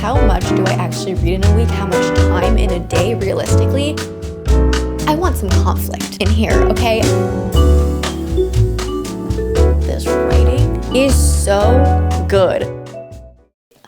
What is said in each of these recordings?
how much do I actually read in a week? How much time in a day realistically? I want some conflict in here, okay? This writing is so good.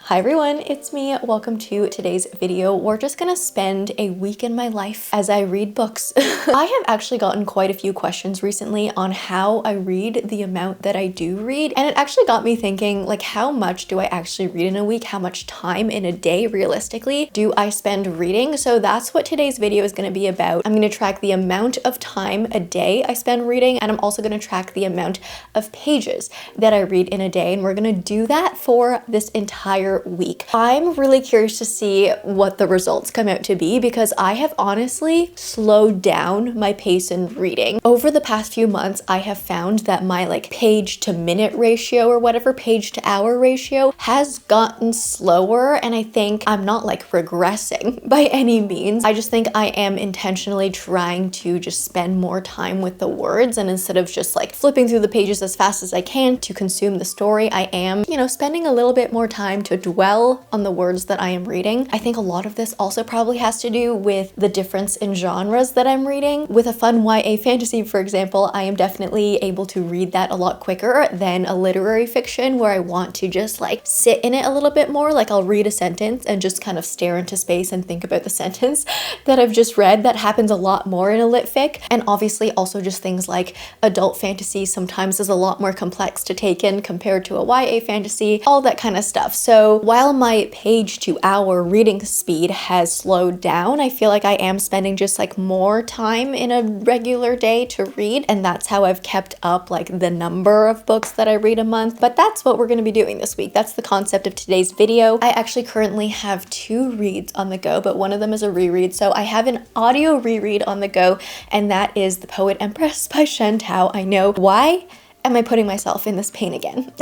Hi everyone, it's me. Welcome to today's video. We're just gonna spend a week in my life as I read books. I have actually gotten quite a few questions recently on how I read, the amount that I do read, and it actually got me thinking, like, how much do I actually read in a week? How much time in a day realistically do I spend reading? So that's what today's video is gonna be about. I'm gonna track the amount of time a day I spend reading, and I'm also gonna track the amount of pages that I read in a day, and we're gonna do that for this entire week. I'm really curious to see what the results come out to be because I have honestly slowed down my pace in reading. Over the past few months, I have found that my page to minute ratio or whatever, page to hour ratio has gotten slower, and I think I'm not regressing by any means. I just think I am intentionally trying to just spend more time with the words, and instead of just flipping through the pages as fast as I can to consume the story, I am, spending a little bit more time to dwell on the words that I am reading. I think a lot of this also probably has to do with the difference in genres that I'm reading. With a fun YA fantasy, for example, I am definitely able to read that a lot quicker than a literary fiction where I want to just sit in it a little bit more. I'll read a sentence and just kind of stare into space and think about the sentence that I've just read. That happens a lot more in a lit fic. And obviously also just things like adult fantasy sometimes is a lot more complex to take in compared to a YA fantasy, all that kind of stuff. So while my page to hour reading speed has slowed down, I feel like I am spending just more time in a regular day to read, and that's how I've kept up the number of books that I read a month. But that's what we're going to be doing this week. That's the concept of today's video. I actually currently have 2 reads on the go, but one of them is a reread. So I have an audio reread on the go, and that is The Poet Empress by Shen Tao. I know, why am I putting myself in this pain again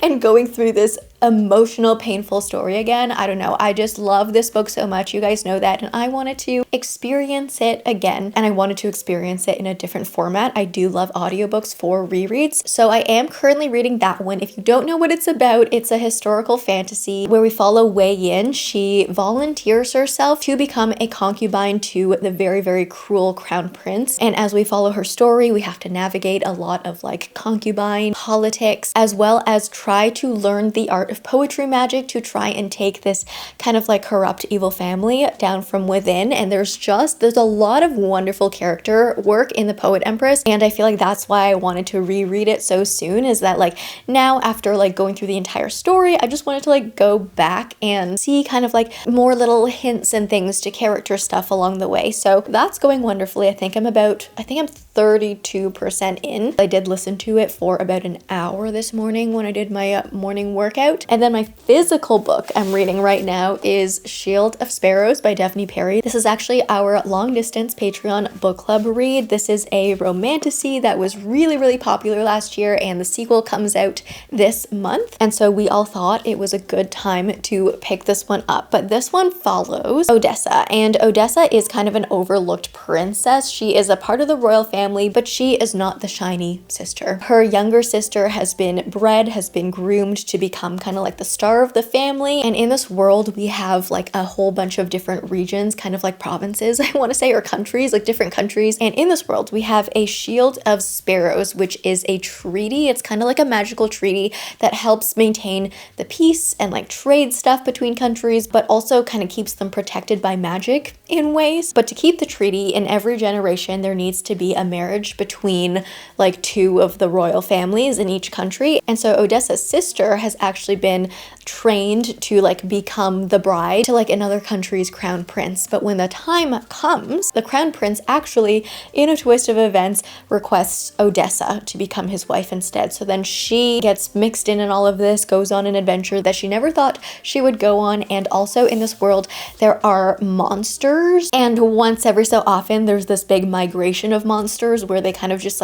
and going through this emotional, painful story again? I don't know. I just love this book so much. You guys know that. And I wanted to experience it again. And I wanted to experience it in a different format. I do love audiobooks for rereads. So I am currently reading that one. If you don't know what it's about, it's a historical fantasy where we follow Wei Yin. She volunteers herself to become a concubine to the very, very cruel crown prince. And as we follow her story, we have to navigate a lot of concubine politics, as well as try to learn the art of poetry magic to try and take this kind of corrupt evil family down from within. And there's a lot of wonderful character work in The Poet Empress, and I feel like that's why I wanted to reread it so soon, is that now after going through the entire story, I just wanted to go back and see kind of more little hints and things to character stuff along the way. So that's going wonderfully. I think I'm 32% in. I did listen to it for about an hour this morning when I did my morning workout. And then my physical book I'm reading right now is Shield of Sparrows by Devney. This is actually our long distance Patreon book club read. This is a romantasy that was really, really popular last year, and the sequel comes out this month. And so we all thought it was a good time to pick this one up. But this one follows Odessa, and Odessa is kind of an overlooked princess. She is a part of the royal family, but she is not the shiny sister. Her younger sister has been bred, has been groomed to become kind of the star of the family. And in this world, we have a whole bunch of different regions, kind of provinces, I want to say, or countries, different countries. And in this world, we have a Shield of Sparrows, which is a treaty. It's kind of a magical treaty that helps maintain the peace and trade stuff between countries, but also kind of keeps them protected by magic in ways. But to keep the treaty, in every generation, there needs to be a marriage between 2 of the royal families in each country. And so Odessa's sister has actually been trained to become the bride to another country's crown prince. But when the time comes, the crown prince actually, in a twist of events, requests Odessa to become his wife instead. So then she gets mixed in all of this, goes on an adventure that she never thought she would go on. And also in this world, there are monsters. And once every so often, there's this big migration of monsters where they kind of just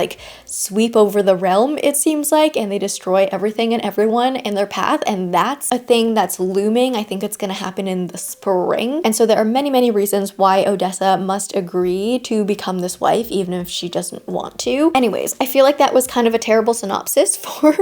sweep over the realm, it seems like, and they destroy everything and everyone in their path. And that's a thing that's looming. I think it's going to happen in the spring. And so there are many, many reasons why Odessa must agree to become this wife, even if she doesn't want to. Anyways, I feel like that was kind of a terrible synopsis for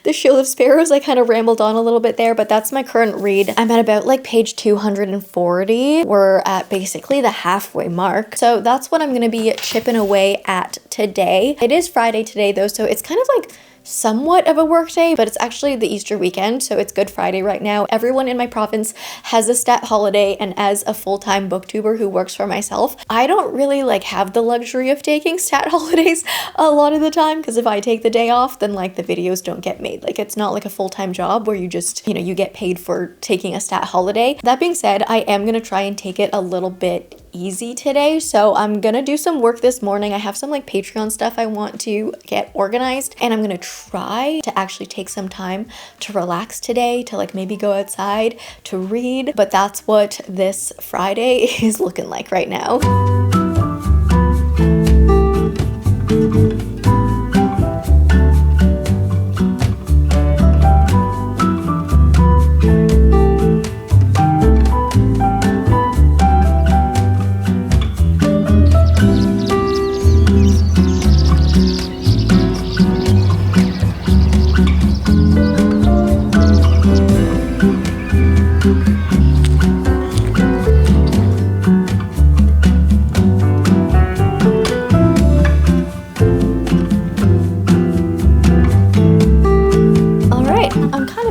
the Shield of Sparrows. I kind of rambled on a little bit there, but that's my current read. I'm at about like page 240. We're at basically the halfway mark. So that's what I'm going to be chipping away at today. It is Friday today though, so it's kind of like somewhat of a work day, but it's actually the Easter weekend, so it's Good Friday right now. Everyone in my province has a stat holiday, and as a full-time booktuber who works for myself, I don't really like have the luxury of taking stat holidays a lot of the time, because if I take the day off, then like the videos don't get made. Like it's not like a full-time job where you just, you know, you get paid for taking a stat holiday. That being said, I am gonna try and take it a little bit easy today, so I'm gonna do some work this morning. I have some like Patreon stuff I want to get organized, and I'm gonna try to actually take some time to relax today, to like maybe go outside to read, but that's what this Friday is looking like right now.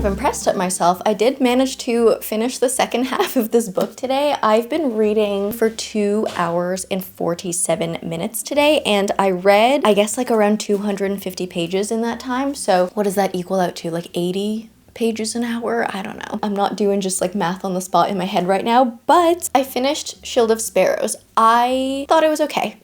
Impressed at myself. I did manage to finish the second half of this book today. I've been reading for 2 hours and 47 minutes today, and I read, I guess, like around 250 pages in that time. So what does that equal out to? Like 80 pages an hour? I don't know. I'm not doing just like math on the spot in my head right now, but I finished Shield of Sparrows. I thought it was okay.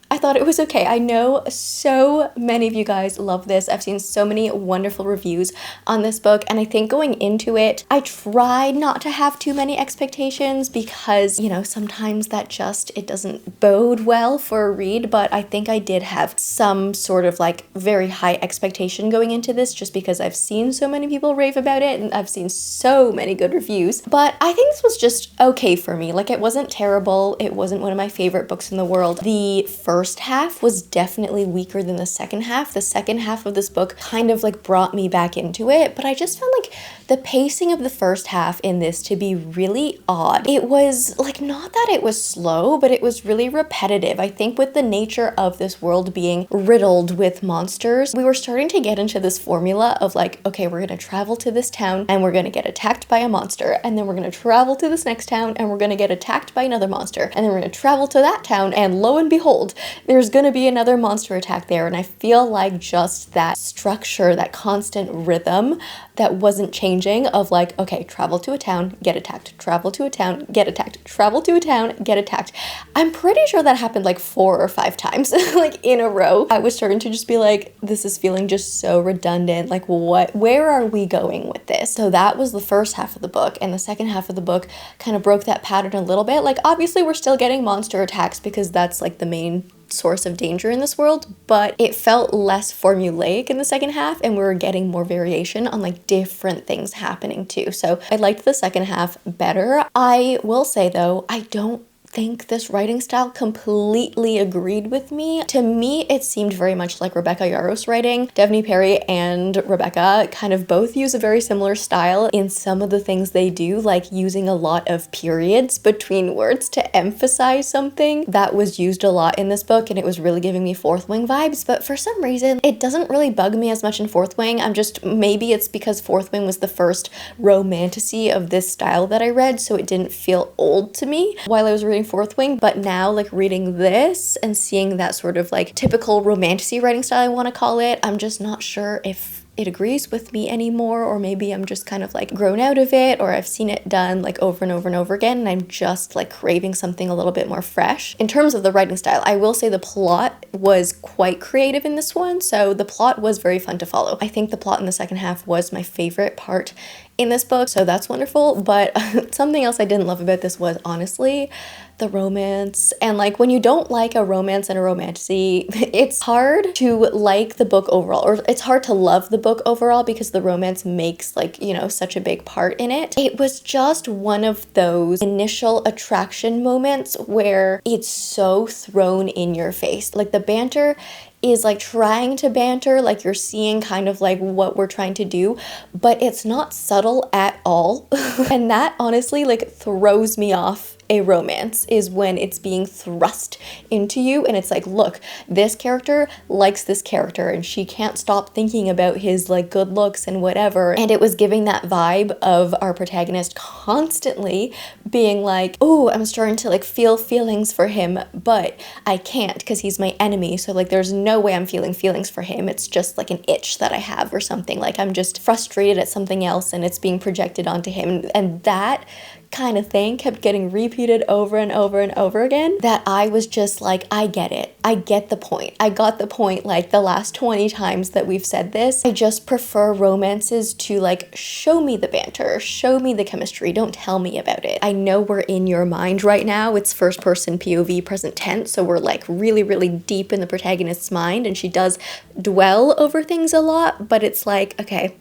I know so many of you guys love this. I've seen so many wonderful reviews on this book, and I think going into it, I tried not to have too many expectations because, you know, sometimes that just, it doesn't bode well for a read, but I think I did have some sort of like very high expectation going into this just because I've seen so many people rave about it and I've seen so many good reviews. But I think this was just okay for me. Like, it wasn't terrible. It wasn't one of my favorite books in the world. The first half was definitely weaker than the second half. The second half of this book kind of like brought me back into it, but I just found like the pacing of the first half in this to be really odd. It was like, not that it was slow, but it was really repetitive. I think with the nature of this world being riddled with monsters, we were starting to get into this formula of like, okay, we're gonna travel to this town and we're gonna get attacked by a monster, and then we're gonna travel to this next town and we're gonna get attacked by another monster, and then we're gonna travel to that town and lo and behold, there's gonna be another monster attack there. And I feel like just that structure, that constant rhythm that wasn't changing of like, okay, travel to a town, get attacked, travel to a town, get attacked, travel to a town, get attacked. I'm pretty sure that happened like 4 or 5 times like in a row. I was starting to just be like, this is feeling just so redundant. Like, where are we going with this? So that was the first half of the book, and the second half of the book kind of broke that pattern a little bit. Like, obviously we're still getting monster attacks because that's like the main source of danger in this world, but it felt less formulaic in the second half, and we were getting more variation on like different things happening too. So I liked the second half better. I will say though, I don't think this writing style completely agreed with me. To me, it seemed very much like Rebecca Yarros writing. Devney Perry and Rebecca kind of both use a very similar style in some of the things they do, like using a lot of periods between words to emphasize something. That was used a lot in this book, and it was really giving me Fourth Wing vibes, but for some reason, it doesn't really bug me as much in Fourth Wing. Maybe it's because Fourth Wing was the first romantasy of this style that I read, so it didn't feel old to me while I was reading Fourth Wing, but now like reading this and seeing that sort of like typical romantasy writing style, I want to call it, I'm just not sure if it agrees with me anymore, or maybe I'm just kind of like grown out of it, or I've seen it done like over and over and over again, and I'm just like craving something a little bit more fresh. In terms of the writing style, I will say the plot was quite creative in this one, so the plot was very fun to follow. I think the plot in the second half was my favorite part in this book, so that's wonderful. But something else I didn't love about this was honestly the romance. And like when you don't like a romance and a romantasy, it's hard to like the book overall, or it's hard to love the book overall because the romance makes like, you know, such a big part in it. It was just one of those initial attraction moments where it's so thrown in your face. Like the banter is like trying to banter, like you're seeing kind of like what we're trying to do, but it's not subtle at all. And that honestly like throws me off a romance, is when it's being thrust into you and it's like, look, this character likes this character and she can't stop thinking about his like good looks and whatever. And it was giving that vibe of our protagonist constantly being like, oh, I'm starting to like feel feelings for him, but I can't because he's my enemy. So like there's no way I'm feeling feelings for him. It's just like an itch that I have or something. Like I'm just frustrated at something else and it's being projected onto him. And that kind of thing kept getting repeated over and over and over again, that I was just like, I get it. I get the point. I got the point like the last 20 times that we've said this. I just prefer romances to like show me the banter, show me the chemistry, don't tell me about it. I know we're in your mind right now. It's first person POV present tense, so we're like really, really deep in the protagonist's mind and she does dwell over things a lot, but it's like, okay,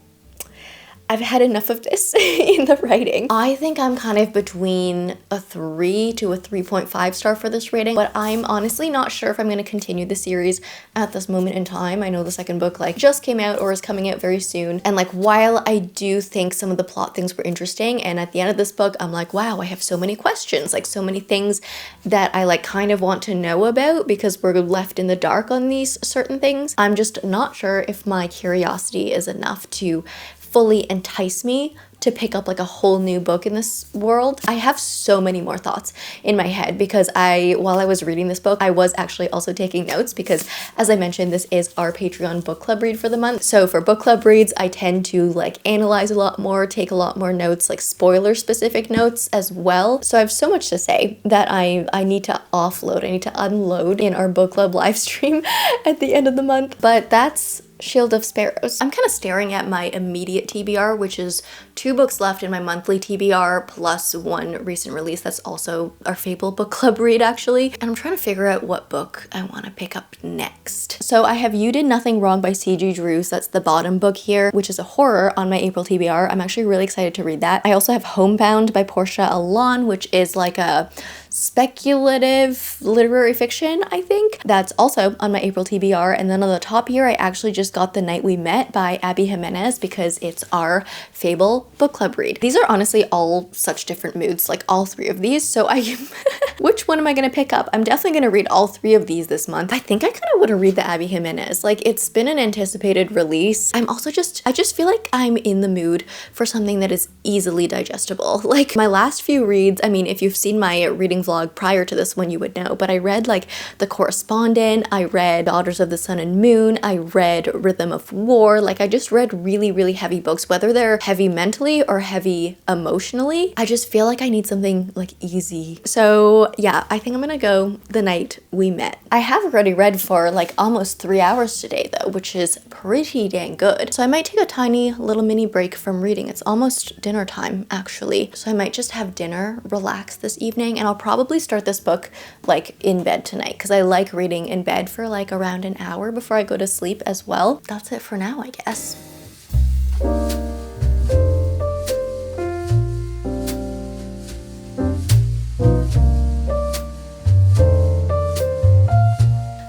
I've had enough of this in the writing. I think I'm kind of between a 3 to a 3.5 star for this rating, but I'm honestly not sure if I'm going to continue the series at this moment in time. I know the second book like just came out or is coming out very soon. And like while I do think some of the plot things were interesting, and at the end of this book, I'm like, wow, I have so many questions, like so many things that I like kind of want to know about because we're left in the dark on these certain things. I'm just not sure if my curiosity is enough to fully entice me to pick up like a whole new book in this world. I have so many more thoughts in my head because while I was reading this book, I was actually also taking notes because, as I mentioned, this is our Patreon book club read for the month. So for book club reads, I tend to like analyze a lot more, take a lot more notes, like spoiler specific notes as well. So I have so much to say that I need to offload, I need to unload in our book club live stream at the end of the month. But that's Shield of Sparrows. I'm kind of staring at my immediate TBR, which is 2 books left in my monthly TBR plus 1 recent release that's also our Fable book club read actually. And I'm trying to figure out what book I want to pick up next. So I have You Did Nothing Wrong by C.G. Drews. That's the bottom book here, which is a horror on my April TBR. I'm actually really excited to read that. I also have Homebound by Portia, Elan, which is like a speculative literary fiction, I think. That's also on my April TBR. And then on the top here, I actually just got The Night We Met by Jimenez because it's our Fable book club read. These are honestly all such different moods, like all 3 of these. So which one am I gonna pick up? I'm definitely gonna read all 3 of these this month. I think I kind of want to read the Jimenez. Like it's been an anticipated release. I just feel like I'm in the mood for something that is easily digestible. Like my last few reads, I mean, if you've seen my reading vlog prior to this one, you would know, but I read like The Correspondent, I read Daughters of the Sun and Moon, I read Rhythm of War. Like I just read really, really heavy books, whether they're heavy mentally or heavy emotionally. I just feel like I need something like easy. So yeah, I think I'm gonna go The Night We Met. I have already read for like almost 3 hours today though, which is pretty dang good. So I might take a tiny little mini break from reading. It's almost dinner time actually. So I might just have dinner, relax this evening, and I'll probably start this book like in bed tonight because I like reading in bed for like around an hour before I go to sleep as well. That's it for now, I guess.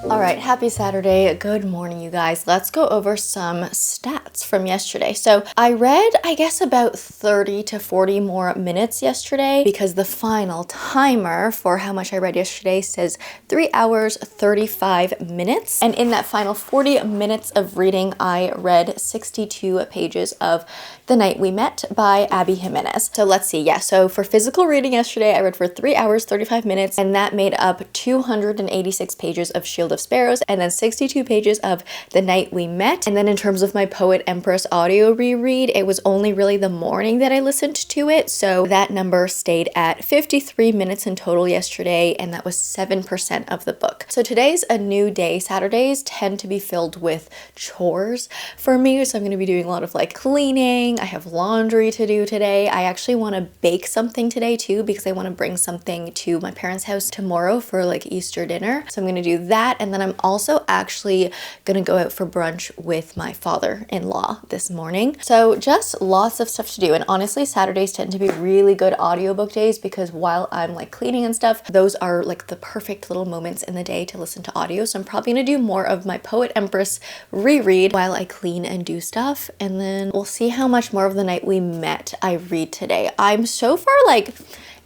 All right, happy Saturday. Good morning, you guys. Let's go over some stats from yesterday. So I read, I guess, about 30 to 40 more minutes yesterday because the final timer for how much I read yesterday says 3 hours, 35 minutes. And in that final 40 minutes of reading, I read 62 pages of The Night We Met by Jimenez. So let's see. Yeah, so for physical reading yesterday, I read for 3 hours, 35 minutes, and that made up 286 pages of Shield of Sparrows and then 62 pages of The Night We Met. And then in terms of my poet Empress audio reread. It was only really the morning that I listened to it, so that number stayed at 53 minutes in total yesterday, and that was 7% of the book. So today's a new day. Saturdays tend to be filled with chores for me, so I'm going to be doing a lot of like cleaning. I have laundry to do today. I actually want to bake something today too, because I want to bring something to my parents' house tomorrow for like Easter dinner. So I'm going to do that, and then I'm also actually going to go out for brunch with my father-in-law this morning. So just lots of stuff to do, and honestly Saturdays tend to be really good audiobook days because while I'm like cleaning and stuff, those are like the perfect little moments in the day to listen to audio. So I'm probably going to do more of my Poet Empress reread while I clean and do stuff, and then we'll see how much more of The Night We Met I read today. I'm so far like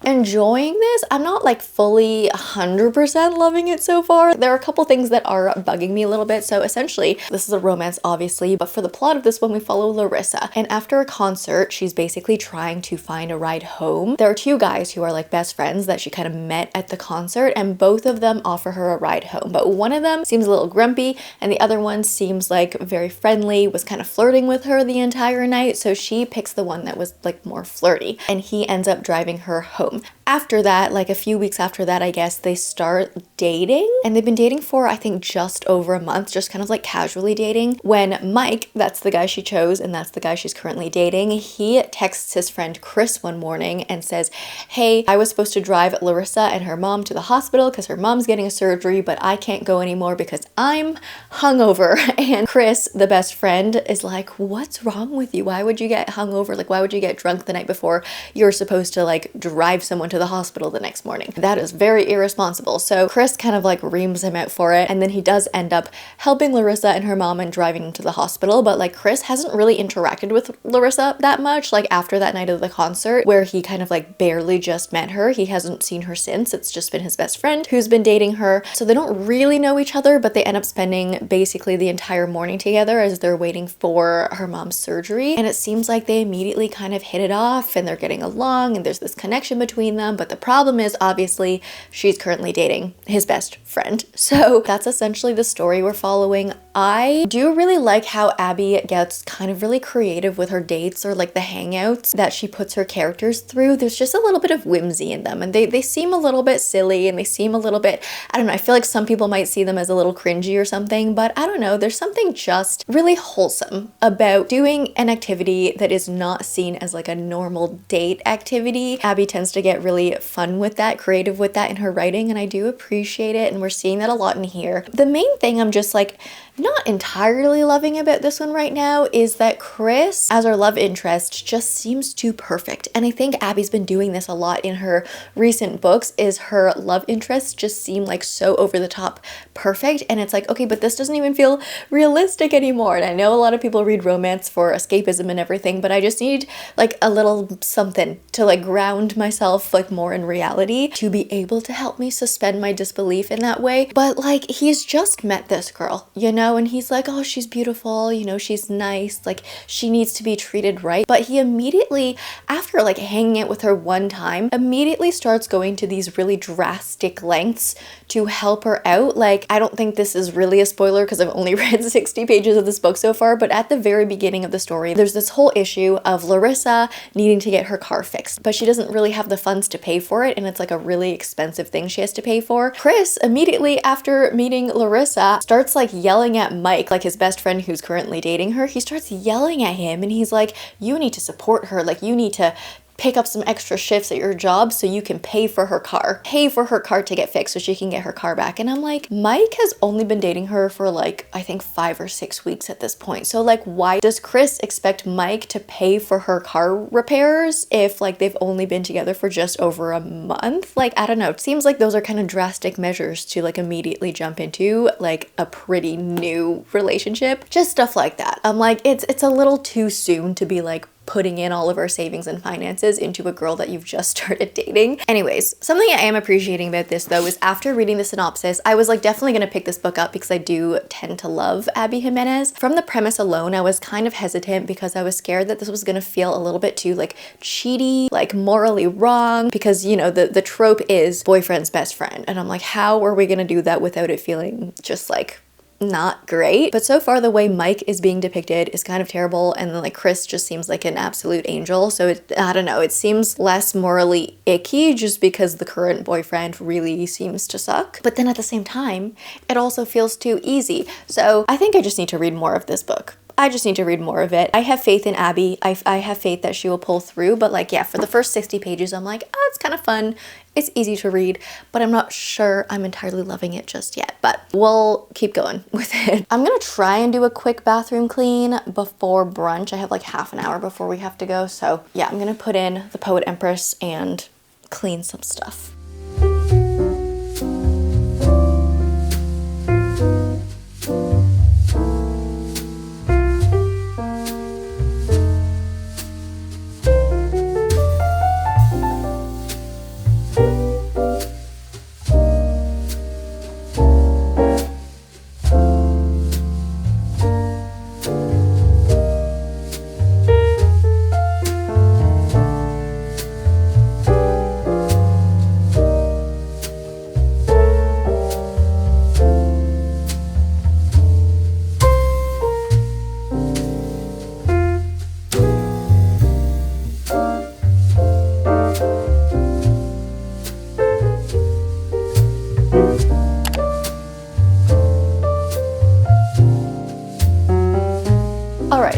enjoying this. I'm not like fully 100% loving it so far. There are a couple things that are bugging me a little bit. So essentially, this is a romance obviously, but for the plot of this one, we follow Larissa. And after a concert, she's basically trying to find a ride home. There are two guys who are like best friends that she kind of met at the concert, and both of them offer her a ride home. But one of them seems a little grumpy, and the other one seems like very friendly, was kind of flirting with her the entire night. So she picks the one that was like more flirty, and he ends up driving her home. After that, like a few weeks after that, I guess, they start dating, and they've been dating for I think just over a month, just kind of like casually dating, when Mike, that's the guy she chose and that's the guy she's currently dating, he texts his friend Chris one morning and says, hey, I was supposed to drive Larissa and her mom to the hospital because her mom's getting a surgery, but I can't go anymore because I'm hungover. And Chris, the best friend, is like, what's wrong with you? Why would you get hungover? Like, why would you get drunk the night before you're supposed to like drive someone to the hospital the next morning? That is very irresponsible. So Chris kind of like reams him out for it, and then he does end up helping Larissa and her mom and driving them to the hospital. But like Chris hasn't really interacted with Larissa that much, like after that night of the concert where he kind of like barely just met her. He hasn't seen her since. It's just been his best friend who's been dating her, so they don't really know each other, but they end up spending basically the entire morning together as they're waiting for her mom's surgery. And it seems like they immediately kind of hit it off and they're getting along and there's this connection between them. But the problem is obviously she's currently dating his best friend. So that's essentially the story we're following. I do really like how Abby gets kind of really creative with her dates, or like the hangouts that she puts her characters through. There's just a little bit of whimsy in them, and they seem a little bit silly, and they seem a little bit, I don't know, I feel like some people might see them as a little cringy or something, but I don't know, there's something just really wholesome about doing an activity that is not seen as like a normal date activity. Abby tends to get really fun with that, creative with that in her writing, and I do appreciate it, and we're seeing that a lot in here. The main thing I'm just like not entirely loving about this one right now is that Chris, as our love interest, just seems too perfect. And I think Abby's been doing this a lot in her recent books, is her love interests just seem like so over the top perfect, and it's like, okay, but this doesn't even feel realistic anymore. And I know a lot of people read romance for escapism and everything, but I just need like a little something to like ground myself like more in reality to be able to help me suspend my disbelief in that way. But like, he's just met this girl, you know, and he's like, oh, she's beautiful, you know, she's nice, like she needs to be treated right. But he immediately, after like hanging out with her one time, immediately starts going to these really drastic lengths to help her out. Like, I don't think this is really a spoiler because I've only read 60 pages of this book so far, but at the very beginning of the story, there's this whole issue of Larissa needing to get her car fixed, but she doesn't really have the funds to pay for it, and it's like a really expensive thing she has to pay for. Chris, immediately after meeting Larissa, starts like yelling at Mike, like his best friend who's currently dating her. He starts yelling at him, and he's like, you need to support her, like you need to pick up some extra shifts at your job so you can pay for her car to get fixed so she can get her car back. And I'm like, Mike has only been dating her for like, I think 5 or 6 weeks at this point. So like, why does Chris expect Mike to pay for her car repairs if like they've only been together for just over a month? Like, I don't know. It seems like those are kind of drastic measures to like immediately jump into like a pretty new relationship. Just stuff like that. I'm like, it's a little too soon to be like putting in all of our savings and finances into a girl that you've just started dating. Anyways, something I am appreciating about this though is after reading the synopsis, I was like definitely gonna pick this book up because I do tend to love Abby Jimenez. From the premise alone, I was kind of hesitant because I was scared that this was gonna feel a little bit too like cheaty, like morally wrong, because you know, the trope is boyfriend's best friend. And I'm like, how are we gonna do that without it feeling just like not great. But so far the way Mike is being depicted is kind of terrible, and then like Chris just seems like an absolute angel. So I don't know, it seems less morally icky just because the current boyfriend really seems to suck. But then at the same time, it also feels too easy. So I think I just need to read more of this book. I just need to read more of it. I have faith in Abby. I have faith that she will pull through, but like, yeah, for the first 60 pages, I'm like, oh, it's kind of fun. It's easy to read, but I'm not sure I'm entirely loving it just yet, but we'll keep going with it. I'm gonna try and do a quick bathroom clean before brunch. I have like half an hour before we have to go. So yeah, I'm gonna put in the Poet Empress and clean some stuff.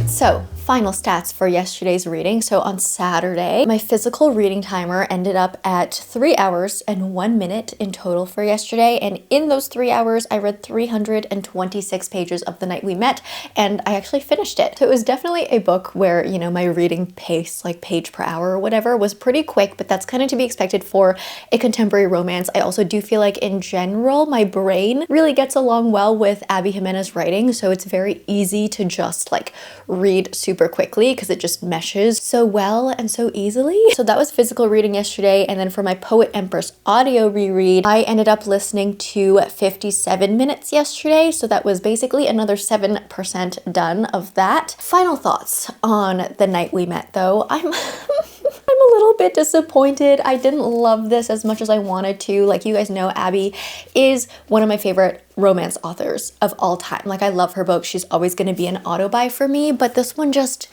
So final stats for yesterday's reading. So on Saturday, my physical reading timer ended up at 3 hours and 1 minute in total for yesterday. And in those 3 hours, I read 326 pages of The Night We Met, and I actually finished it. So it was definitely a book where, you know, my reading pace, like page per hour or whatever, was pretty quick, but that's kind of to be expected for a contemporary romance. I also do feel like in general, my brain really gets along well with Abby Jimenez writing. So it's very easy to just like read super quickly because it just meshes so well and so easily. So that was physical reading yesterday. And then for my Poet Empress audio reread, I ended up listening to 57 minutes yesterday. So that was basically another 7% done of that. Final thoughts on The Night We Met though. I'm a little bit disappointed. I didn't love this as much as I wanted to. Like you guys know, Abby is one of my favorite romance authors of all time. Like I love her books. She's always going to be an auto buy for me, but this one just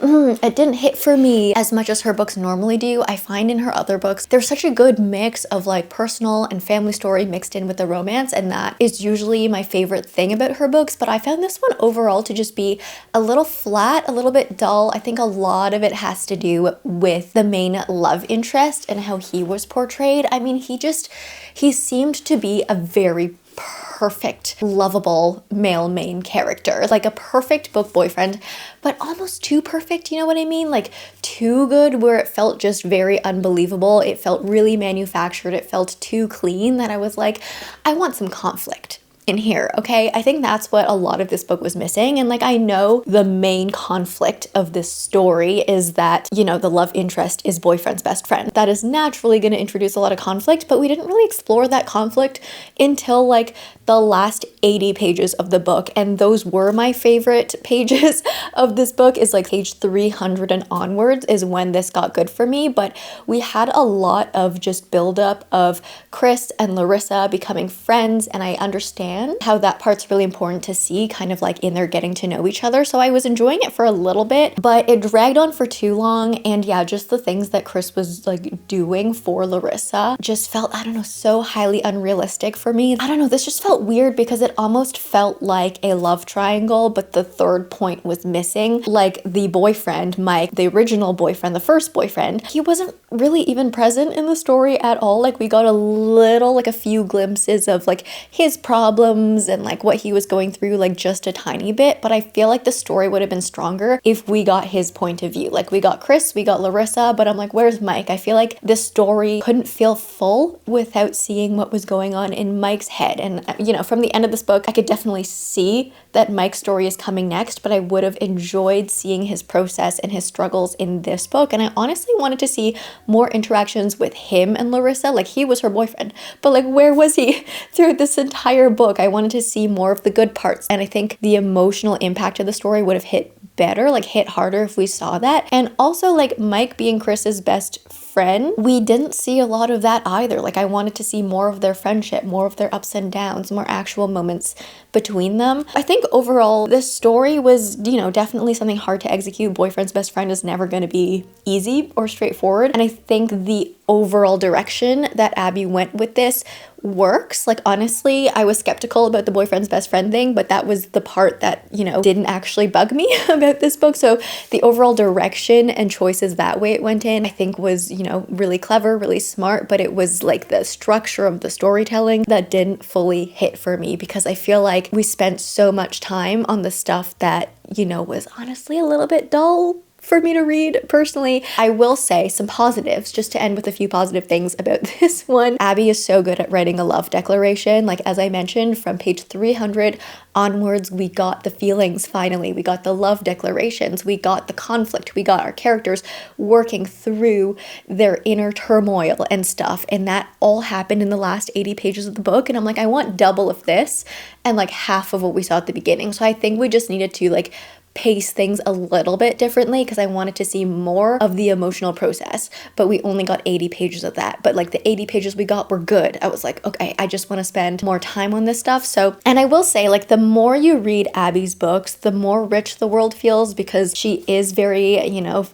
it didn't hit for me as much as her books normally do. I find in her other books, there's such a good mix of like personal and family story mixed in with the romance, and that is usually my favorite thing about her books. But I found this one overall to just be a little flat, a little bit dull. I think a lot of it has to do with the main love interest and how he was portrayed. I mean, he seemed to be a very perfect, lovable male main character, like a perfect book boyfriend, but almost too perfect, you know what I mean? Like too good where it felt just very unbelievable. It felt really manufactured. It felt too clean that I was like, I want some conflict in here, okay? I think that's what a lot of this book was missing. And like, I know the main conflict of this story is that, you know, the love interest is boyfriend's best friend. That is naturally going to introduce a lot of conflict, but we didn't really explore that conflict until like the last 80 pages of the book. And those were my favorite pages of this book, is like page 300 and onwards is when this got good for me. But we had a lot of just buildup of Chris and Larissa becoming friends, and I understand how that part's really important to see kind of like in their getting to know each other. So I was enjoying it for a little bit, but it dragged on for too long. And yeah, just the things that Chris was like doing for Larissa just felt, I don't know, so highly unrealistic for me. I don't know, this just felt weird because it almost felt like a love triangle, but the third point was missing. Like the boyfriend, Mike, the original boyfriend, the first boyfriend, he wasn't really even present in the story at all. Like we got a little, like a few glimpses of like his problems and like what he was going through, like just a tiny bit, but I feel like the story would have been stronger if we got his point of view. Like we got Chris, we got Larissa, but I'm like, where's Mike? I feel like this story couldn't feel full without seeing what was going on in Mike's head. And you know, from the end of this book, I could definitely see that Mike's story is coming next, but I would have enjoyed seeing his process and his struggles in this book. And I honestly wanted to see more interactions with him and Larissa. Like he was her boyfriend, but like where was he through this entire book? I wanted to see more of the good parts, and I think the emotional impact of the story would have hit better, like hit harder if we saw that. And also like Mike being Chris's best friend, we didn't see a lot of that either. Like, I wanted to see more of their friendship, more of their ups and downs, more actual moments between them. I think overall, this story was, definitely something hard to execute. Boyfriend's best friend is never going to be easy or straightforward. And I think the overall direction that Abby went with this works. Like, honestly, I was skeptical about the boyfriend's best friend thing, but that was the part that, didn't actually bug me about this book. So the overall direction and choices that way it went in, I think was, really clever, really smart, but it was like the structure of the storytelling that didn't fully hit for me, because I feel like we spent so much time on the stuff that, was honestly a little bit dull for me to read personally. I will say some positives, just to end with a few positive things about this one. Abby is so good at writing a love declaration. Like, as I mentioned, from page 300 onwards, we got the feelings finally. We got the love declarations. We got the conflict. We got our characters working through their inner turmoil and stuff. And that all happened in the last 80 pages of the book. And I'm like, I want double of this and like half of what we saw at the beginning. So I think we just needed to like pace things a little bit differently, because I wanted to see more of the emotional process, but we only got 80 pages of that. But like the 80 pages we got were good. I was like, okay, I just want to spend more time on this stuff. So, and I will say, like, the more you read Abby's books, the more rich the world feels, because she is very,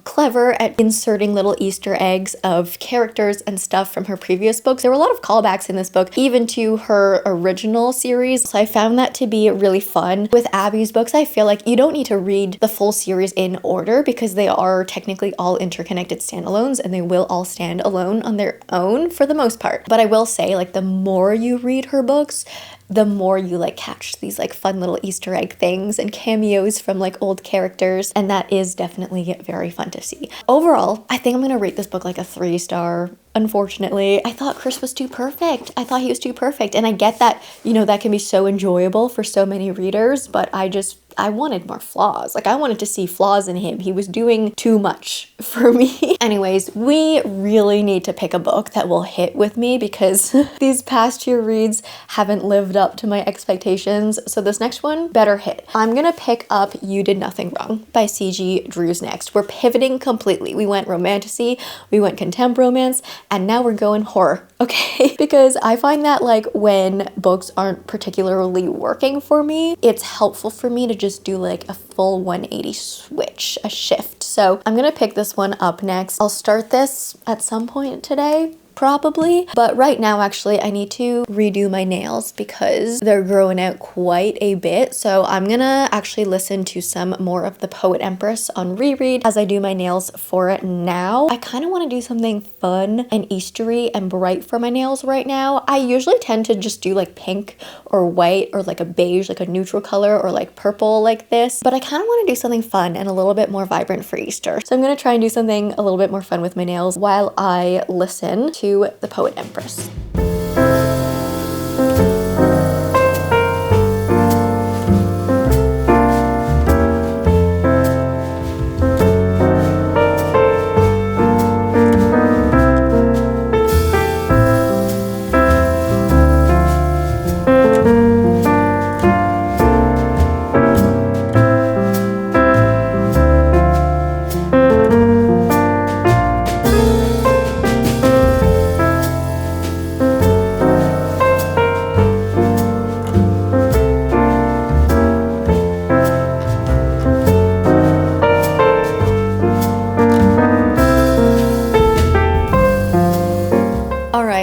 clever at inserting little Easter eggs of characters and stuff from her previous books. There were a lot of callbacks in this book, even to her original series. So I found that to be really fun. With Abby's books, I feel like you don't need to read the full series in order, because they are technically all interconnected standalones and they will all stand alone on their own for the most part. But I will say, like, the more you read her books, the more you like catch these like fun little Easter egg things and cameos from like old characters, and that is definitely very fun to see. Overall, I think I'm gonna rate this book like a 3-star. Unfortunately, I thought Chris was too perfect. I thought he was too perfect, and I get that, that can be so enjoyable for so many readers, but I wanted more flaws. Like, I wanted to see flaws in him. He was doing too much for me. Anyways, we really need to pick a book that will hit with me, because these past 2 reads haven't lived up to my expectations. So this next one better hit. I'm gonna pick up You Did Nothing Wrong by C.G. Drews next. We're pivoting completely. We went romantasy, we went contemp romance, and now we're going horror, okay? Because I find that like when books aren't particularly working for me, it's helpful for me to just do like a full 180 switch, a shift. So I'm gonna pick this one up next. I'll start this at some point today, probably, but right now actually I need to redo my nails because they're growing out quite a bit. So I'm gonna actually listen to some more of The Poet Empress on reread as I do my nails for it now. I kind of want to do something fun and Eastery and bright for my nails right now. I usually tend to just do like pink or white or like a beige, like a neutral color, or like purple like this, but I kind of want to do something fun and a little bit more vibrant for Easter. So I'm gonna try and do something a little bit more fun with my nails while I listen to The Poet Empress.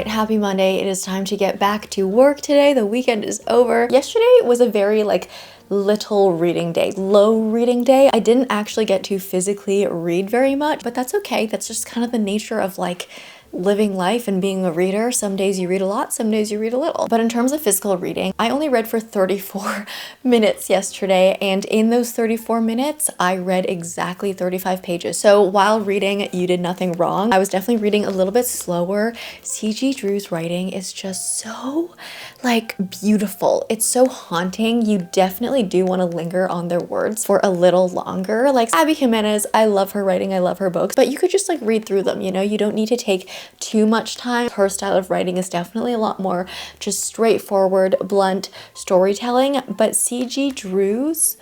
Happy Monday. It is time to get back to work today. The weekend is over. Yesterday was a very little reading day, low reading day. I didn't actually get to physically read very much, but that's okay. That's just kind of the nature of living life and being a reader. Some days you read a lot, some days you read a little. But in terms of physical reading, I only read for 34 minutes yesterday, and in those 34 minutes, I read exactly 35 pages. So while reading You Did Nothing Wrong, I was definitely reading a little bit slower. C.G. Drew's writing is just so beautiful. It's so haunting. You definitely do want to linger on their words for a little longer. Abby Jimenez, I love her writing, I love her books, but you could just read through them, you don't need to take too much time. Her style of writing is definitely a lot more just straightforward, blunt storytelling, but C.G. Drew's,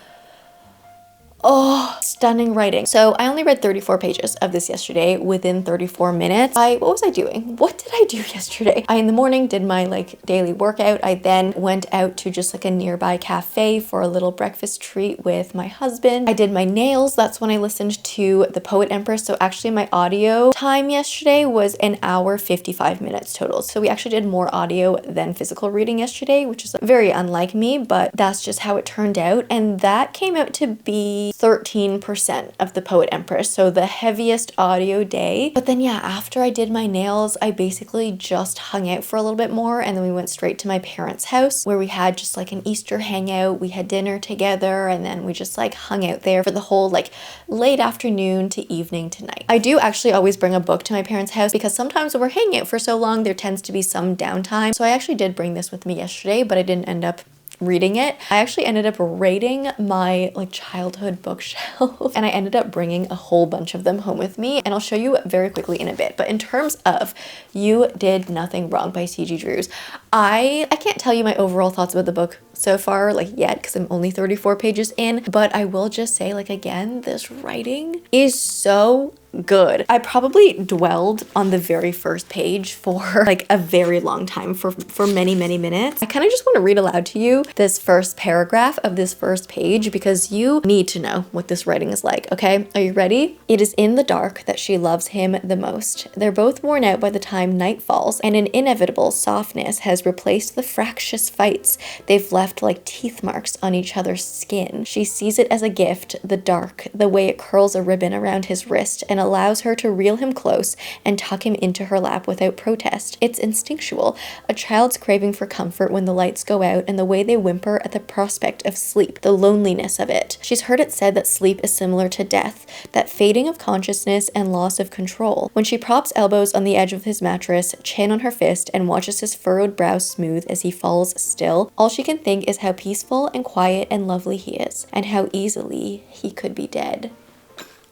Oh, stunning writing. So I only read 34 pages of this yesterday within 34 minutes. What was I doing? What did I do yesterday? I, in the morning, did my like daily workout. I then went out to just like a nearby cafe for a little breakfast treat with my husband. I did my nails. That's when I listened to The Poet Empress. So actually my audio time yesterday was an hour 55 minutes total. So we actually did more audio than physical reading yesterday, which is very unlike me, but that's just how it turned out. And that came out to be 13% of The Poet Empress, so the heaviest audio day. But then yeah, after I did my nails, I basically just hung out for a little bit more, and then we went straight to my parents' house where we had just like an Easter hangout. We had dinner together, and then we just like hung out there for the whole like late afternoon to evening to night. I do actually always bring a book to my parents' house because sometimes when we're hanging out for so long, there tends to be some downtime. So I actually did bring this with me yesterday, but I didn't end up reading it. I actually ended up raiding my like childhood bookshelf and I ended up bringing a whole bunch of them home with me, and I'll show you very quickly in a bit. But in terms of You Did Nothing Wrong by C.G. Drews, I can't tell you my overall thoughts about the book so far like yet because I'm only 34 pages in, but I will just say like again, this writing is so good. I probably dwelled on the very first page for like a very long time, for many minutes. I kind of just want to read aloud to you this first paragraph of this first page because you need to know what this writing is like, okay? Are you ready? It is in the dark that she loves him the most. They're both worn out by the time night falls, and an inevitable softness has replaced the fractious fights they've left like teeth marks on each other's skin. She sees it as a gift, the dark, the way it curls a ribbon around his wrist and allows her to reel him close and tuck him into her lap without protest. It's instinctual, a child's craving for comfort when the lights go out and the way they whimper at the prospect of sleep, the loneliness of it. She's heard it said that sleep is similar to death, that fading of consciousness and loss of control. When she props elbows on the edge of his mattress, chin on her fist, and watches his furrowed brow smooth as he falls still, all she can think is how peaceful and quiet and lovely he is, and how easily he could be dead.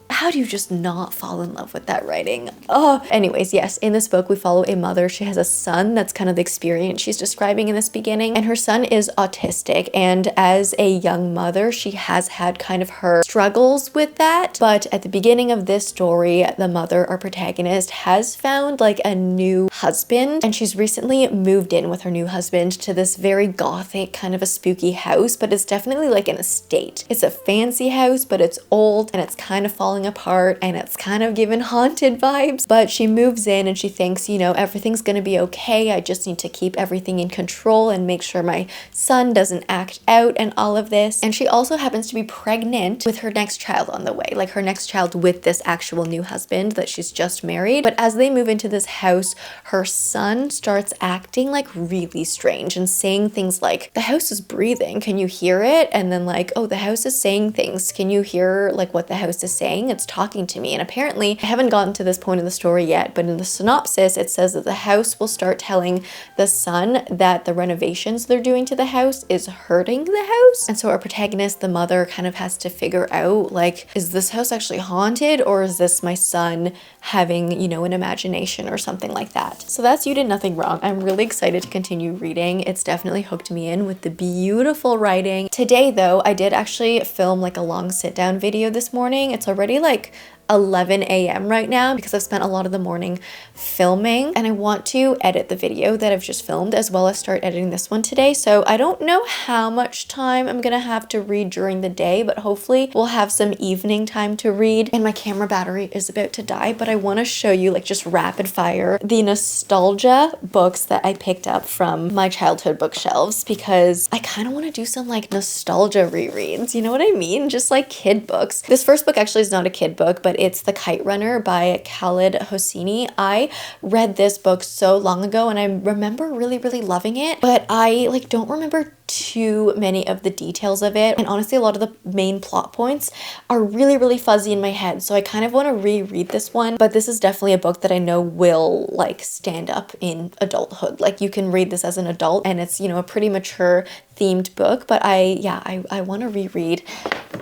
How do you just not fall in love with that writing? Oh, anyways, yes, in this book we follow a mother. She has a son. That's kind of the experience she's describing in this beginning. And her son is autistic. And as a young mother, she has had kind of her struggles with that. But at the beginning of this story, the mother, our protagonist, has found like a new husband. And she's recently moved in with her new husband to this very gothic, kind of a spooky house. But it's definitely like an estate. It's a fancy house, but it's old and it's kind of falling apart and it's kind of given haunted vibes. But she moves in and she thinks, you know, everything's gonna be okay. I just need to keep everything in control and make sure my son doesn't act out and all of this. And she also happens to be pregnant with her next child on the way, like her next child with this actual new husband that she's just married. But as they move into this house, her son starts acting like really strange and saying things like, the house is breathing, can you hear it? And then like, oh, the house is saying things, can you hear like what the house is saying? It's talking to me. And apparently, I haven't gotten to this point in the story yet, but in the synopsis, it says that the house will start telling the son that the renovations they're doing to the house is hurting the house. And so our protagonist, the mother, kind of has to figure out, like, is this house actually haunted, or is this my son having, you know, an imagination or something like that? So that's You Did Nothing Wrong. I'm really excited to continue reading. It's definitely hooked me in with the beautiful writing. Today, though, I did actually film like a long sit-down video this morning. It's already like 11 a.m. right now because I've spent a lot of the morning filming, and I want to edit the video that I've just filmed as well as start editing this one today. So I don't know how much time I'm gonna have to read during the day, but hopefully we'll have some evening time to read. And my camera battery is about to die, but I want to show you, like, just rapid fire the nostalgia books that I picked up from my childhood bookshelves, because I kind of want to do some like nostalgia rereads, you know what I mean? Just like kid books. This first book actually is not a kid book, but it's The Kite Runner by Khaled Hosseini. I read this book so long ago and I remember really loving it, but I like don't remember too many of the details of it, and honestly a lot of the main plot points are really fuzzy in my head, so I kind of want to reread this one. But this is definitely a book that I know will like stand up in adulthood. Like you can read this as an adult and it's, you know, a pretty mature themed book, but I want to reread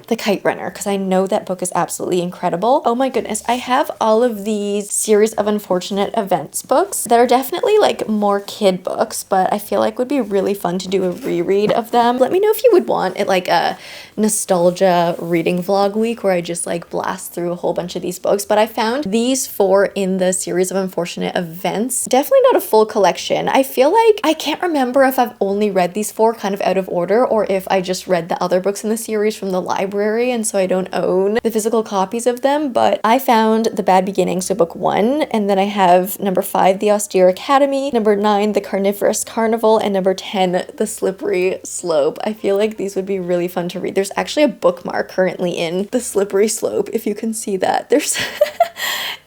The Kite Runner because I know that book is absolutely incredible. Oh my goodness, I have all of these series of unfortunate events books that are definitely like more kid books, but I feel like would be really fun to do a reread reread of them. Let me know if you would want it like a nostalgia reading vlog week where I just like blast through a whole bunch of these books. But I found these 4 in the series of unfortunate events. Definitely not a full collection. I feel like I can't remember if I've only read these 4 kind of out of order or if I just read the other books in the series from the library and so I don't own the physical copies of them. But I found The Bad Beginning, so book 1, and then I have number 5, The Austere Academy, number 9, The Carnivorous Carnival, and number 10, The Slippery Slope. I feel like these would be really fun to read. There's actually a bookmark currently in The Slippery Slope, if you can see that. There's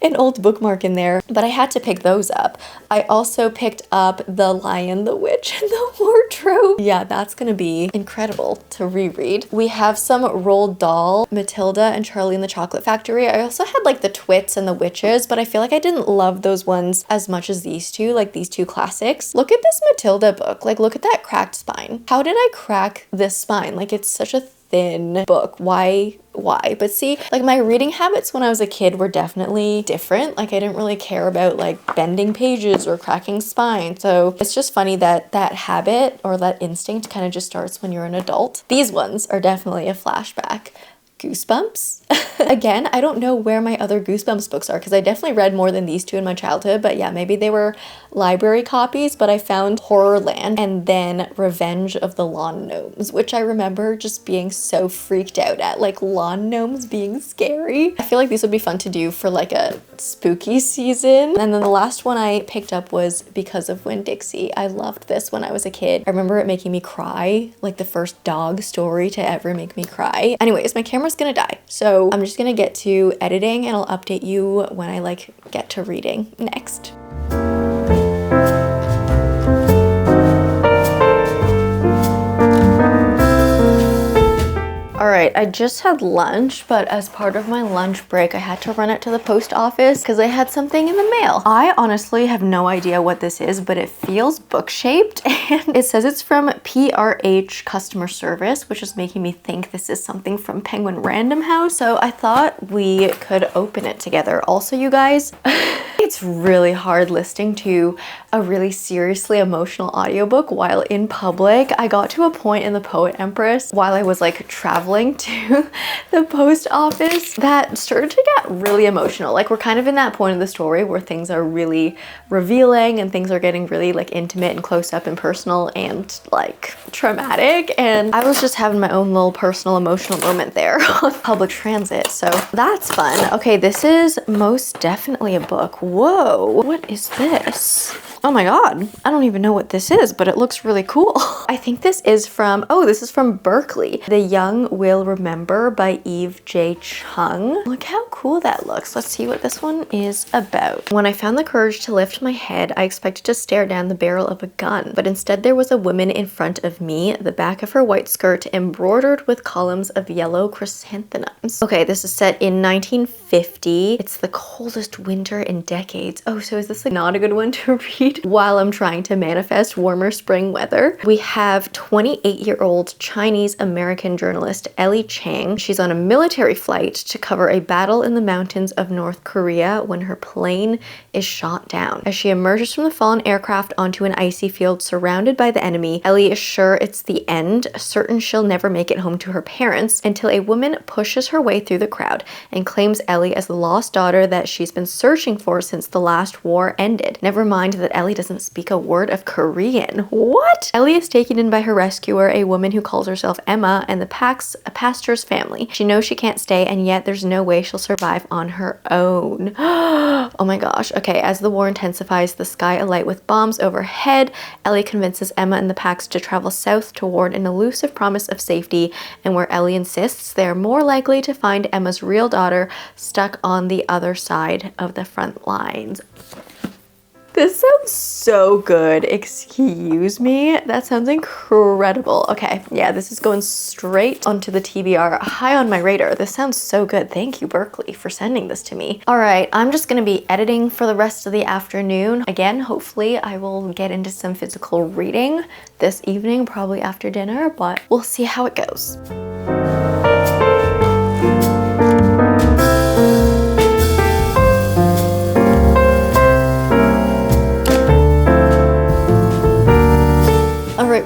an old bookmark in there, but I had to pick those up. I also picked up The Lion, the Witch, and the Wardrobe. Yeah, that's gonna be incredible to reread. We have some Roald Dahl, Matilda and Charlie and the Chocolate Factory. I also had like the Twits and the Witches, but I feel like I didn't love those ones as much as these two, like these 2 classics. Look at this Matilda book. Like, look at that cracked spine. How did I crack this spine? Like, it's such a thin book. Why? But see, like my reading habits when I was a kid were definitely different. Like I didn't really care about like bending pages or cracking spine. So it's just funny that that habit or that instinct kind of just starts when you're an adult. These ones are definitely a flashback. Goosebumps. Again, I don't know where my other Goosebumps books are because I definitely read more than these 2 in my childhood, but yeah, maybe they were library copies, but I found Horrorland and then Revenge of the Lawn Gnomes, which I remember just being so freaked out at, like lawn gnomes being scary. I feel like these would be fun to do for like a spooky season. And then the last one I picked up was Because of Winn-Dixie. I loved this when I was a kid. I remember it making me cry, like the first dog story to ever make me cry. Anyways, my camera's gonna die, so I'm just gonna get to editing and I'll update you when I like get to reading next. All right, I just had lunch, but as part of my lunch break, I had to run it to the post office because I had something in the mail. I honestly have no idea what this is, but it feels book-shaped and it says it's from PRH Customer Service, which is making me think this is something from Penguin Random House. So I thought we could open it together. Also, you guys, it's really hard listening to a really seriously emotional audiobook while in public. I got to a point in The Poet Empress while I was like traveling to the post office that started to get really emotional. Like we're kind of in that point of the story where things are really revealing and things are getting really like intimate and close up and personal and like traumatic. And I was just having my own little personal emotional moment there on public transit. So that's fun. Okay, this is most definitely a book. Whoa, what is this? Oh my god, I don't even know what this is, but it looks really cool. I think this is from, oh, this is from Berkeley. The Young Will Remember by Eve J. Chung. Look how cool that looks. Let's see what this one is about. When I found the courage to lift my head, I expected to stare down the barrel of a gun, but instead there was a woman in front of me, the back of her white skirt embroidered with columns of yellow chrysanthemums. Okay, this is set in 1950. It's the coldest winter in decades. Oh, so is this like not a good one to read while I'm trying to manifest warmer spring weather? We have 28-year-old Chinese-American journalist Ellie Chang. She's on a military flight to cover a battle in the mountains of North Korea when her plane is shot down. As she emerges from the fallen aircraft onto an icy field surrounded by the enemy, Ellie is sure it's the end, certain she'll never make it home to her parents, until a woman pushes her way through the crowd and claims Ellie as the lost daughter that she's been searching for since the last war ended. Never mind that Ellie doesn't speak a word of Korean. What? Ellie is taken in by her rescuer, a woman who calls herself Emma, and the pastor's family. She knows she can't stay, and yet there's no way she'll survive on her own. Oh my gosh. Okay, as the war intensifies, the sky alight with bombs overhead, Ellie convinces Emma and the Pax to travel south toward an elusive promise of safety, and where Ellie insists they're more likely to find Emma's real daughter stuck on the other side of the front lines. This sounds so good. Excuse me. That sounds incredible. Okay, yeah, this is going straight onto the TBR. High on my radar. This sounds so good. Thank you, Berkeley, for sending this to me. All right, I'm just gonna be editing for the rest of the afternoon. Again, hopefully I will get into some physical reading this evening, probably after dinner, but we'll see how it goes.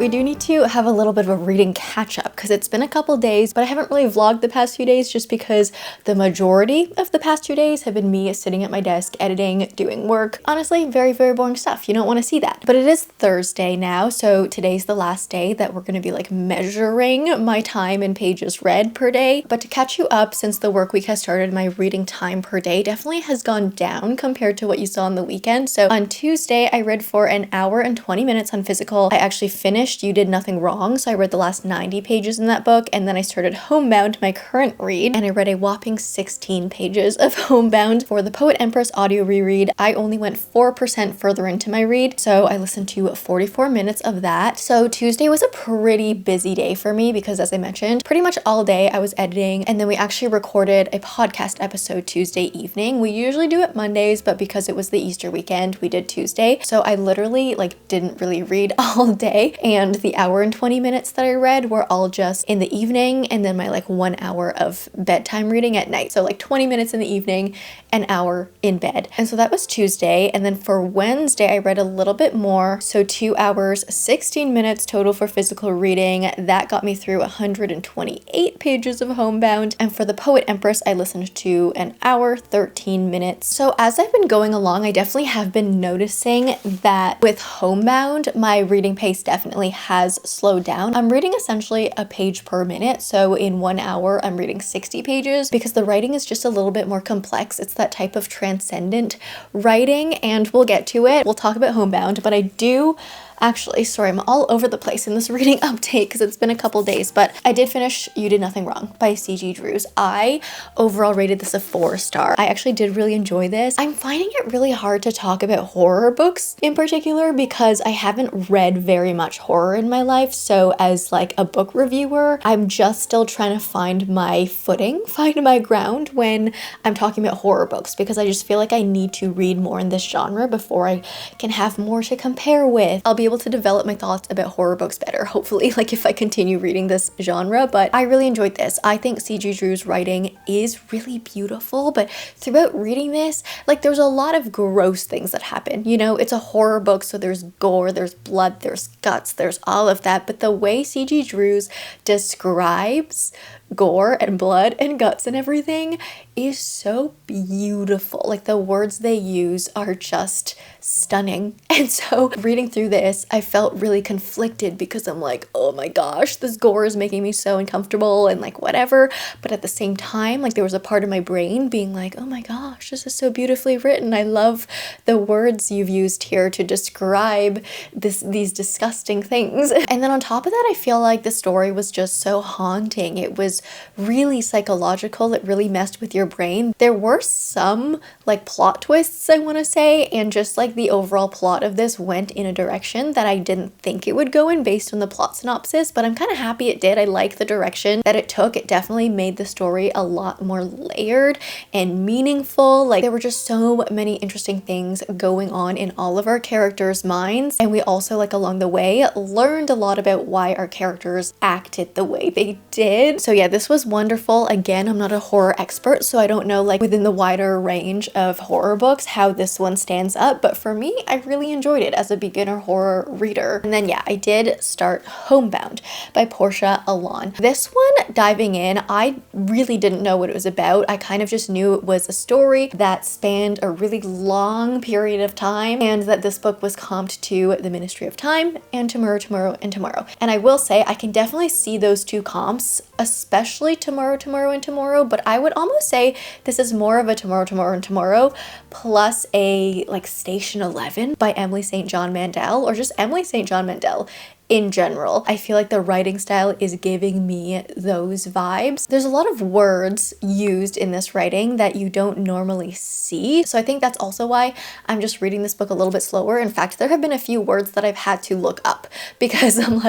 we do need to have a little bit of a reading catch up because it's been a couple days, but I haven't really vlogged the past few days just because the majority of the past 2 days have been me sitting at my desk, editing, doing work. Honestly, very, very boring stuff. You don't want to see that. But it is Thursday now, so today's the last day that we're going to be like measuring my time in pages read per day. But to catch you up, since the work week has started, my reading time per day definitely has gone down compared to what you saw on the weekend. So on Tuesday, I read for an hour and 20 minutes on physical. I actually finished You Did Nothing Wrong, so I read the last 90 pages in that book, and then I started Homebound, my current read, and I read a whopping 16 pages of Homebound. For the Poet Empress audio reread, I only went 4% further into my read, so I listened to 44 minutes of that. So Tuesday was a pretty busy day for me because, as I mentioned, pretty much all day I was editing, and then we actually recorded a podcast episode Tuesday evening. We usually do it Mondays, but because it was the Easter weekend, we did Tuesday. So I literally didn't really read all day, and the hour and 20 minutes that I read were all just in the evening, and then my 1 hour of bedtime reading at night. So 20 minutes in the evening, an hour in bed. And so that was Tuesday. And then for Wednesday, I read a little bit more. So 2 hours, 16 minutes total for physical reading. That got me through 128 pages of Homebound. And for the Poet Empress, I listened to an hour, 13 minutes. So as I've been going along, I definitely have been noticing that with Homebound, my reading pace definitely has slowed down. I'm reading essentially a page per minute. So in 1 hour, I'm reading 60 pages because the writing is just a little bit more complex. It's that type of transcendent writing, and we'll get to it. We'll talk about Homebound, but I do actually, sorry, I'm all over the place in this reading update because it's been a couple days, but I did finish You Did Nothing Wrong by C.G. Drews. I overall rated this a 4-star. I actually did really enjoy this. I'm finding it really hard to talk about horror books in particular because I haven't read very much horror in my life. So as a book reviewer, I'm just still trying to find my footing, find my ground when I'm talking about horror books, because I just feel like I need to read more in this genre before I can have more to compare with. I'll be able to develop my thoughts about horror books better, hopefully, if I continue reading this genre. But I really enjoyed this. I think C.G. Drew's writing is really beautiful, but throughout reading this, there's a lot of gross things that happen. It's a horror book, so there's gore, there's blood, there's guts, there's all of that. But the way C.G. Drews describes gore and blood and guts and everything is so beautiful. The words they use are just stunning. And so reading through this, I felt really conflicted because I'm oh my gosh, this gore is making me so uncomfortable and whatever. But at the same time, there was a part of my brain being oh my gosh, this is so beautifully written. I love the words you've used here to describe these disgusting things. And then on top of that, I feel like the story was just so haunting. It was really psychological. It really messed with your brain. There were some plot twists, I want to say, and just the overall plot of this went in a direction that I didn't think it would go in based on the plot synopsis, but I'm kind of happy it did. I like the direction that it took. It definitely made the story a lot more layered and meaningful. There were just so many interesting things going on in all of our characters' minds, and we also along the way learned a lot about why our characters acted the way they did. So yeah, this was wonderful. Again, I'm not a horror expert, so I don't know within the wider range of horror books how this one stands up, but for me, I really enjoyed it as a beginner horror reader. And then yeah, I did start Homebound by Portia, Elan. This one, diving in, I really didn't know what it was about. I kind of just knew it was a story that spanned a really long period of time, and that this book was comped to The Ministry of Time and Tomorrow, Tomorrow, and Tomorrow. And I will say, I can definitely see those two comps, especially Tomorrow, Tomorrow, and Tomorrow, but I would almost say this is more of a Tomorrow, Tomorrow, and Tomorrow plus a Station 11 by Emily St. John Mandel, or just Emily St. John Mandel in general. I feel like the writing style is giving me those vibes. There's a lot of words used in this writing that you don't normally see. So I think that's also why I'm just reading this book a little bit slower. In fact, there have been a few words that I've had to look up because I'm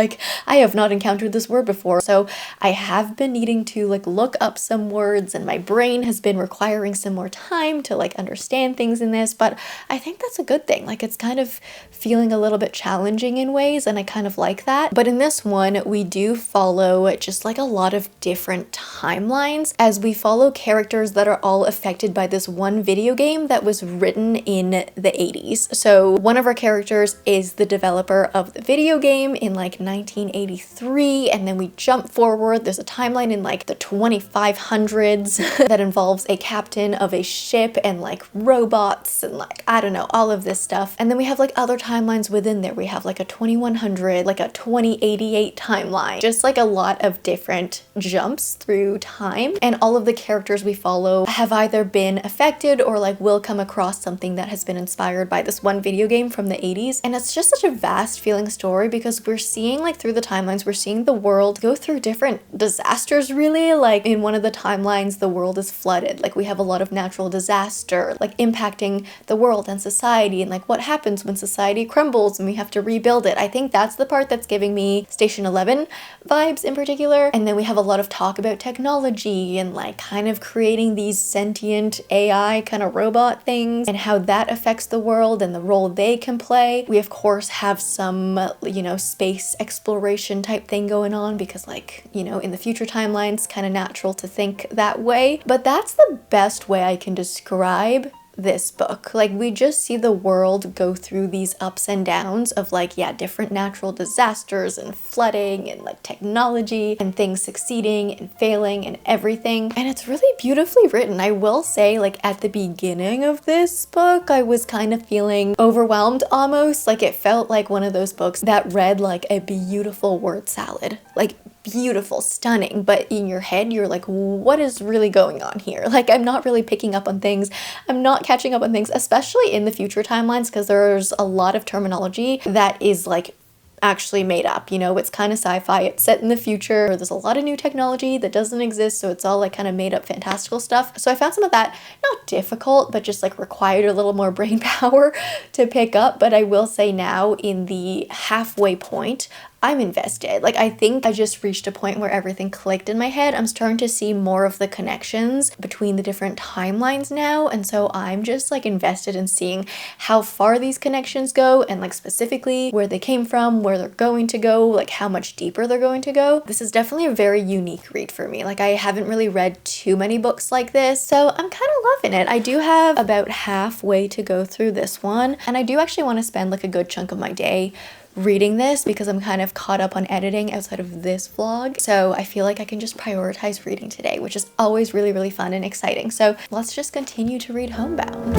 I have not encountered this word before. So I have been needing to look up some words, and my brain has been requiring some more time to understand things in this, but I think that's a good thing. It's kind of feeling a little bit challenging in ways, and I kind of like that. But in this one, we do follow just like a lot of different timelines as we follow characters that are all affected by this one video game that was written in the 80s. So one of our characters is the developer of the video game in like 1983, and then we jump forward. There's a timeline in like the 2500s that involves a captain of a ship and like robots and like, I don't know, all of this stuff. And then we have like other timelines within there. We have like a 2100, like a 2088 timeline, just like a lot of different jumps through time. And all of the characters we follow have either been affected or like will come across something that has been inspired by this one video game from the 80s. And it's just such a vast feeling story because we're seeing like through the timelines, we're seeing the world go through different disasters really. Like in one of the timelines, the world is flooded. Like we have a lot of natural disaster like impacting the world and society, and like what happens when society crumbles and we have to rebuild it. I think that's the part that's giving me Station 11 vibes in particular. And then we have a lot of talk about technology and like kind of creating these sentient AI kind of robot things and how that affects the world and the role they can play. We of course have some, you know, space exploration type thing going on because like, you know, in the future timelines, kind of natural to think that way. But that's the best way I can describe this book. Like we just see the world go through these ups and downs of like, yeah, different natural disasters and flooding and like technology and things succeeding and failing and everything. And it's really beautifully written. I will say like at the beginning of this book, I was kind of feeling overwhelmed almost. Like it felt like one of those books that read like a beautiful word salad. Like beautiful, stunning, but in your head you're like, what is really going on here? Like I'm not really picking up on things. I'm not catching up on things, especially in the future timelines, because there's a lot of terminology that is like actually made up. You know, it's kind of sci-fi, it's set in the future, there's a lot of new technology that doesn't exist, so it's all like kind of made up fantastical stuff. So I found some of that not difficult, but just like required a little more brain power to pick up. But I will say now in the halfway point, I'm invested. Like I think I just reached a point where everything clicked in my head. I'm starting to see more of the connections between the different timelines now, and so I'm just like invested in seeing how far these connections go and like specifically where they came from, where they're going to go, like how much deeper they're going to go. This is definitely a very unique read for me. Like I haven't really read too many books like this, so I'm kind of loving it. I do have about halfway to go through this one, and I do actually want to spend like a good chunk of my day reading this because I'm kind of caught up on editing outside of this vlog. So I feel like I can just prioritize reading today, which is always really, really fun and exciting. So let's just continue to read Homebound.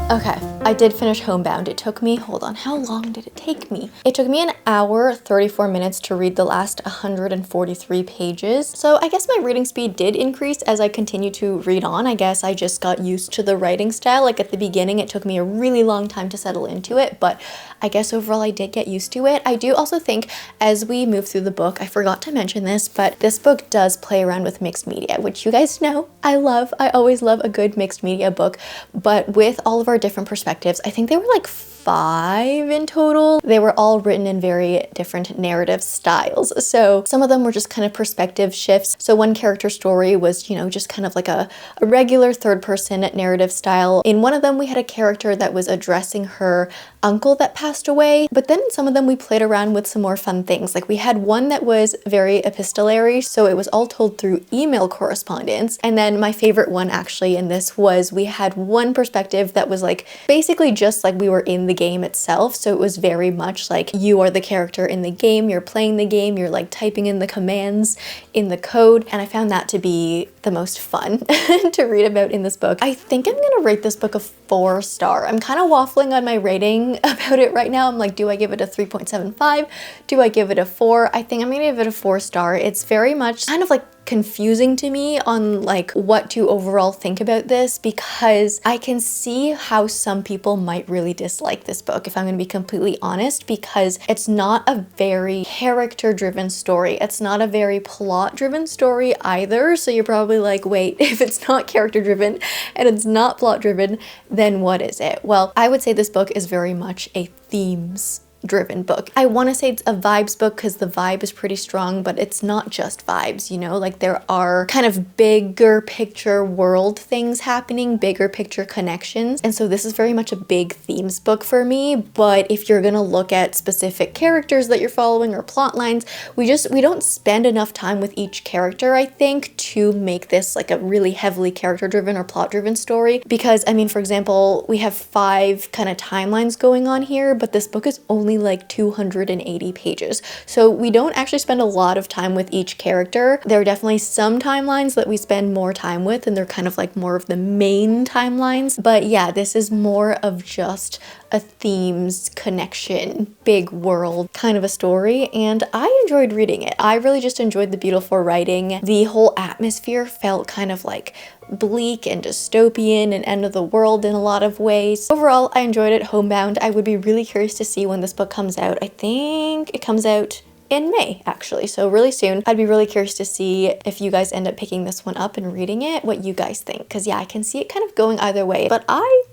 Okay, I did finish Homebound. It took me, hold on, how long did it take me? It took me an hour, 34 minutes to read the last 143 pages. So I guess my reading speed did increase as I continued to read on. I guess I just got used to the writing style. Like at the beginning, it took me a really long time to settle into it, but I guess overall I did get used to it. I do also think as we move through the book, I forgot to mention this, but this book does play around with mixed media, which you guys know I love. I always love a good mixed media book, but with all of our different perspectives, I think they were like 5 in total. They were all written in very different narrative styles. So some of them were just kind of perspective shifts. So one character story was, you know, just kind of like a regular third person narrative style. In one of them, we had a character that was addressing her uncle that passed away. But then in some of them, we played around with some more fun things. Like we had one that was very epistolary. So it was all told through email correspondence. And then my favorite one actually in this was we had one perspective that was like basically just like we were in the game itself. So it was very much like you are the character in the game, you're playing the game, you're like typing in the commands in the code. And I found that to be the most fun to read about in this book. I think I'm gonna rate this book a 4-star. I'm kind of waffling on my rating about it right now. I'm like, do I give it a 3.75? Do I give it a 4? I think I'm gonna give it a 4-star. It's very much kind of like confusing to me on like what to overall think about this, because I can see how some people might really dislike this book, if I'm going to be completely honest, because it's not a very character-driven story. It's not a very plot-driven story either. So you're probably like, wait, if it's not character-driven and it's not plot-driven, then what is it? Well, I would say this book is very much a themes driven book. I want to say it's a vibes book because the vibe is pretty strong, but it's not just vibes, you know, like there are kind of bigger picture world things happening, bigger picture connections. And so this is very much a big themes book for me. But if you're gonna look at specific characters that you're following or plot lines, we don't spend enough time with each character, I think, to make this like a really heavily character driven or plot driven story. Because I mean, for example, we have 5 kind of timelines going on here, but this book is only like 280 pages. So we don't actually spend a lot of time with each character. There are definitely some timelines that we spend more time with, and they're kind of like more of the main timelines. But yeah, this is more of just a themes connection, big world kind of a story, and I enjoyed reading it. I really just enjoyed the beautiful writing. The whole atmosphere felt kind of like bleak and dystopian and end of the world in a lot of ways. Overall, I enjoyed it. Homebound. I would be really curious to see when this book comes out. I think it comes out in May, actually, so really soon. I'd be really curious to see if you guys end up picking this one up and reading it, what you guys think, because yeah, I can see it kind of going either way, but I'm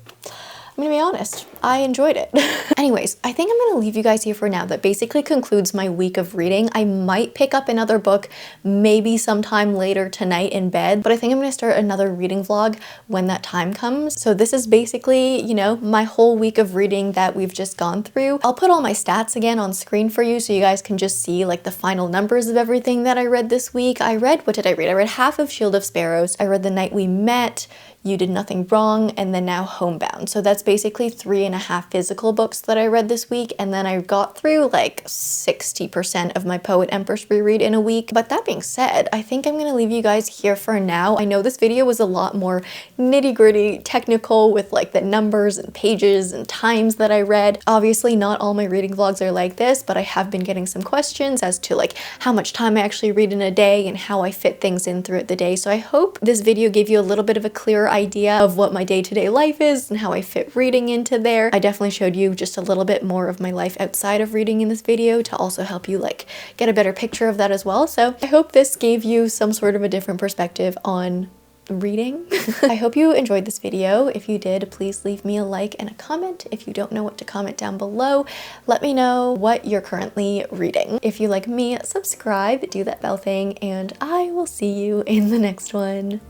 gonna be honest, I enjoyed it. Anyways, I think I'm gonna leave you guys here for now. That basically concludes my week of reading. I might pick up another book maybe sometime later tonight in bed, but I think I'm gonna start another reading vlog when that time comes. So this is basically, you know, my whole week of reading that we've just gone through. I'll put all my stats again on screen for you so you guys can just see like the final numbers of everything that I read this week. What did I read? I read half of Shield of Sparrows. I read The Night We Met, You Did Nothing Wrong, and then now Homebound. So that's basically 3.5 physical books that I read this week, and then I got through like 60% of my Poet Empress reread in a week. But that being said, I think I'm gonna leave you guys here for now. I know this video was a lot more nitty-gritty, technical with like the numbers and pages and times that I read. Obviously not all my reading vlogs are like this, but I have been getting some questions as to like how much time I actually read in a day and how I fit things in throughout the day. So I hope this video gave you a little bit of a clearer idea of what my day-to-day life is and how I fit reading into there. I definitely showed you just a little bit more of my life outside of reading in this video to also help you like get a better picture of that as well. So I hope this gave you some sort of a different perspective on reading. I hope you enjoyed this video. If you did, please leave me a like and a comment. If you don't know what to comment down below, let me know what you're currently reading. If you like me, subscribe, do that bell thing, and I will see you in the next one.